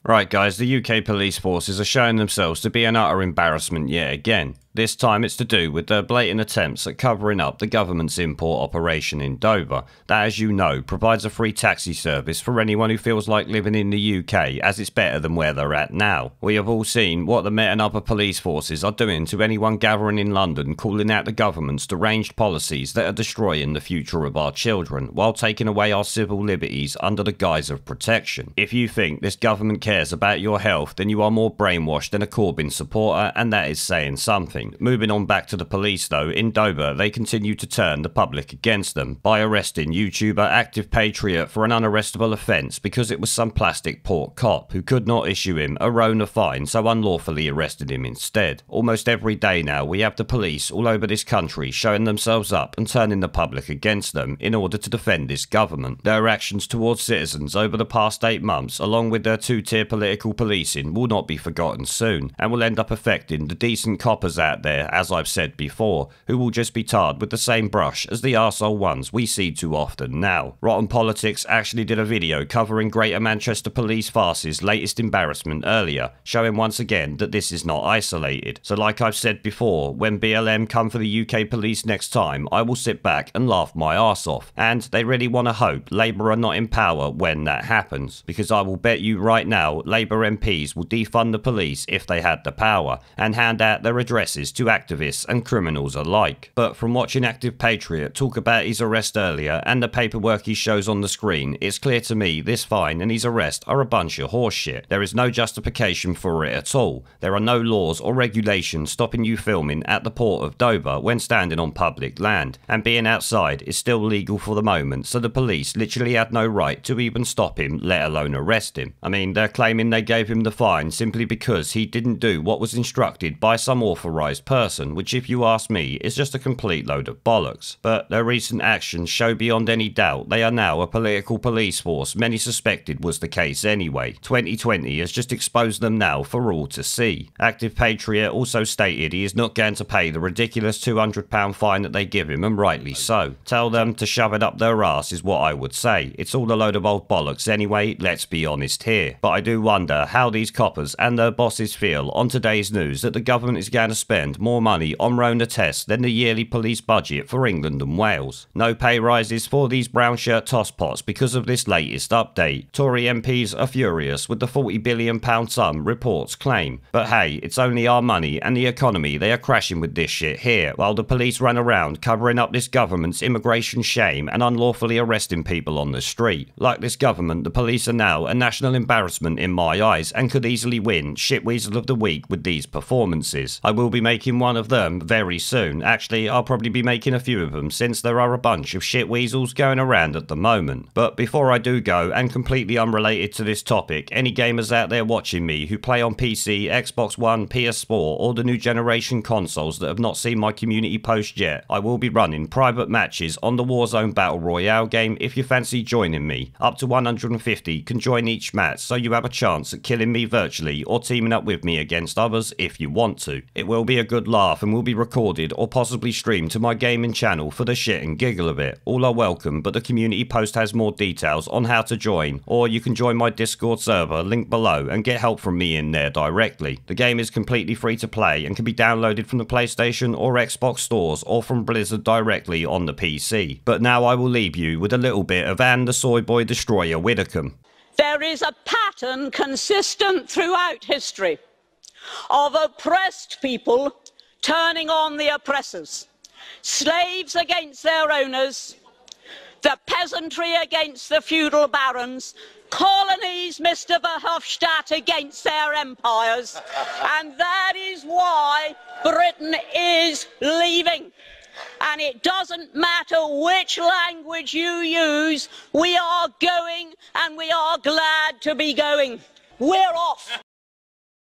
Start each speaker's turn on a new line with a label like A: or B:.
A: Right guys, the UK police forces are showing themselves to be an utter embarrassment yet again. This time it's to do with their blatant attempts at covering up the government's import operation in Dover, that, as you know, provides a free taxi service for anyone who feels like living in the UK, as it's better than where they're at now. We have all seen what the Met and other police forces are doing to anyone gathering in London calling out the government's deranged policies that are destroying the future of our children, while taking away our civil liberties under the guise of protection. If you think this government cares about your health, then you are more brainwashed than a Corbyn supporter, and that is saying something. Moving on back to the police though, in Dover they continue to turn the public against them by arresting YouTuber Active Patriot for an unarrestable offence because it was some plastic pork cop who could not issue him a Rona fine, so unlawfully arrested him instead. Almost every day now we have the police all over this country showing themselves up and turning the public against them in order to defend this government. Their actions towards citizens over the past 8 months, along with their two-tier political policing, will not be forgotten soon and will end up affecting the decent coppers out there, as I've said before, who will just be tarred with the same brush as the arsehole ones we see too often now. Rotten Politics actually did a video covering Greater Manchester Police Farce's latest embarrassment earlier, showing once again that this is not isolated. So like I've said before, when BLM come for the UK police next time, I will sit back and laugh my arse off. And they really want to hope Labour are not in power when that happens, because I will bet you right now Labour MPs will defund the police if they had the power, and hand out their addresses to activists and criminals alike. But from watching Active Patriot talk about his arrest earlier and the paperwork he shows on the screen, it's clear to me this fine and his arrest are a bunch of horseshit. There is no justification for it at all. There are no laws or regulations stopping you filming at the port of Dover when standing on public land, and being outside is still legal for the moment, so the police literally had no right to even stop him, let alone arrest him. I mean, they're claiming they gave him the fine simply because he didn't do what was instructed by some authorised person, which if you ask me is just a complete load of bollocks. But their recent actions show beyond any doubt they are now a political police force many suspected was the case anyway. 2020 has just exposed them now for all to see. Active Patriot also stated he is not going to pay the ridiculous £200 fine that they give him, and rightly so. Tell them to shove it up their arse is what I would say. It's all a load of old bollocks anyway, let's be honest here. But I do wonder how these coppers and their bosses feel on today's news that the government is going to spend more money on Rona tests than the yearly police budget for England and Wales. No pay rises for these brown shirt tosspots because of this latest update. Tory MPs are furious with the £40 billion sum reports claim. But hey, it's only our money and the economy they are crashing with this shit here, while the police run around covering up this government's immigration shame and unlawfully arresting people on the street. Like this government, the police are now a national embarrassment in my eyes and could easily win Shitweasel of the Week with these performances. I will be making one of them very soon. Actually, I'll probably be making a few of them since there are a bunch of shitweasels going around at the moment. But before I do go, and completely unrelated to this topic, any gamers out there watching me who play on PC, Xbox One, PS4 or the new generation consoles that have not seen my community post yet, I will be running private matches on the Warzone Battle Royale game if you fancy joining me. Up to 150 can join each match, so you have a chance at killing me virtually or teaming up with me against others if you want to. It will be a good laugh and will be recorded or possibly streamed to my gaming channel for the shit and giggle of it. All are welcome, but the community post has more details on how to join, or you can join my Discord server, link below, and get help from me in there directly. The game is completely free to play and can be downloaded from the PlayStation or Xbox stores or from Blizzard directly on the PC. But now I will leave you with a little bit of Anne the Soy Boy Destroyer Widdicombe.
B: There is a pattern consistent throughout history of oppressed people turning on the oppressors, slaves against their owners, the peasantry against the feudal barons, colonies, Mr. Verhofstadt, against their empires, and that is why Britain is leaving. And it doesn't matter which language you use, we are going, and we are glad to be going. We're off.